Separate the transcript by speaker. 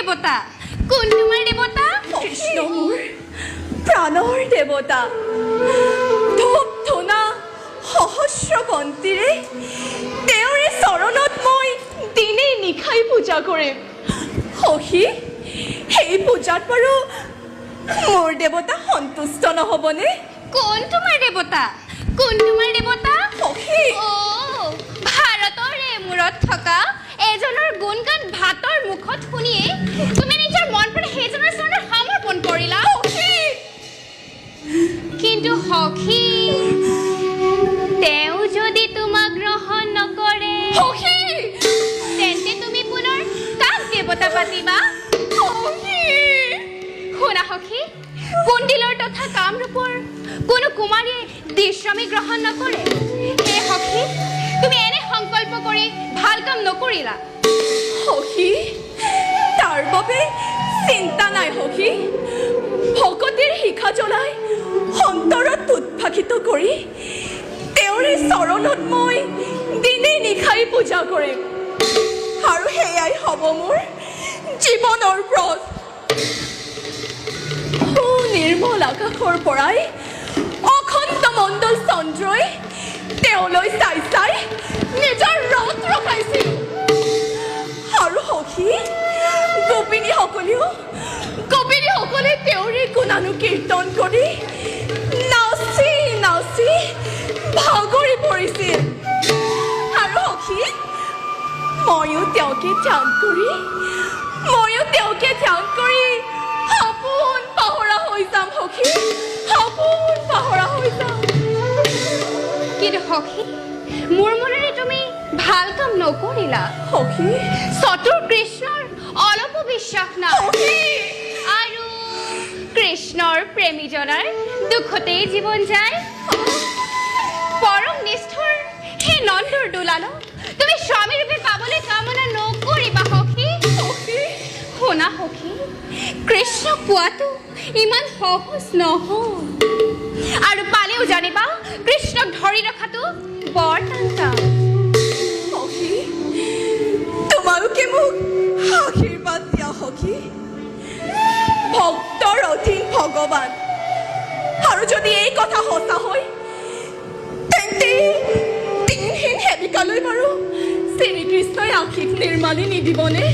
Speaker 1: দেৱতা কোন তোমাৰ দেৱতা
Speaker 2: কৃষ্ণ মোৰ প্ৰাণৰ দেৱতা ধূপ ধূনা সহস্ৰ বন্তিৰে তেওঁৰে চৰণত মই দিনেই নিশাই পূজা কৰিম সখী সেই পূজাত বাৰু মোৰ দেৱতা সন্তুষ্ট নহ'বনে
Speaker 1: কোন তোমাৰ দেৱতা
Speaker 2: সখী
Speaker 1: ভাৰতৰে মূৰত থকা এজনৰ গুণগান ভাতৰ মুখত শুনিয়ে তুমি নিজৰ মন প্ৰাণ সেইজনৰ চৰণত সমৰ্পণ কৰিলা কিন্তু সখী তেওঁ যদি তোমাক গ্ৰহণ নকৰে তেন্তে তুমি পুনৰ কাক দেৱতা পাতিবা শুনা সখী কুণ্ডিলৰ তথা কামৰূপৰ কোনো কুমাৰীয়ে দিশ্ৰমী গ্ৰহণ নকৰে হে সখী তুমি এনে সংকল্প কৰি ভাল কাম নকৰিলা
Speaker 2: সখী তাৰ বাবে চিন্তা নাই সখী ভকতিৰ শিখা জ্বলাই অন্তৰত উৎফাসিত কৰি তেওঁৰে চৰণত মই দিনে নিশাই পূজা কৰিম আৰু সেয়াই হ'ব মোৰ জীৱনৰ ব্ৰত নিৰ্মল আকাশৰ পৰাই অখণ্ড মণ্ডল চন্দ্ৰই তেওঁলৈ চাই চাই নিজৰ ৰথ ৰখাইছিল আৰু সখী গোপিনীসকলে তেওঁৰে গুণানুকীৰ্তন কৰি নাচি নাচি ভাগৰি পৰিছিল আৰু সখী ময়ো তেওঁকে ধ্যান কৰি সপোন পাহৰা হৈ যাম সখী সপোন পাহৰা হৈ যাম
Speaker 1: কিন্তু সখী মোৰ মনেৰে তুমি ভাল কাম নকৰিলা
Speaker 2: সখী
Speaker 1: চতুৰ কৃষ্ণৰ অলপো বিশ্বাস নাই আৰু কৃষ্ণৰ প্ৰেমীজনাৰ দুখতেই জীৱন যায় পৰম নিষ্ঠুৰ সেই নন্দৰ দোলালক তুমি স্বামী ৰূপে পাবলৈ কামনা নকৰিবা সখী শুনা সখী কৃষ্ণ পোৱাটো ইমান সহজ নহয় আৰু পালেও জানিবা কৃষ্ণক ধৰি ৰখাটো বৰ টান কাম
Speaker 2: সখী তোমালোকে মোক আশীৰ্বাদ দিয়া সখী ভক্তৰ অধীন ভগৱান আৰু যদি এই কথা সঁচা হয় তেন্তে দিনহীন সেৱিকালৈ বাৰু শ্ৰীকৃষ্ণই আশীষ নিৰ্মালি নিদিবনে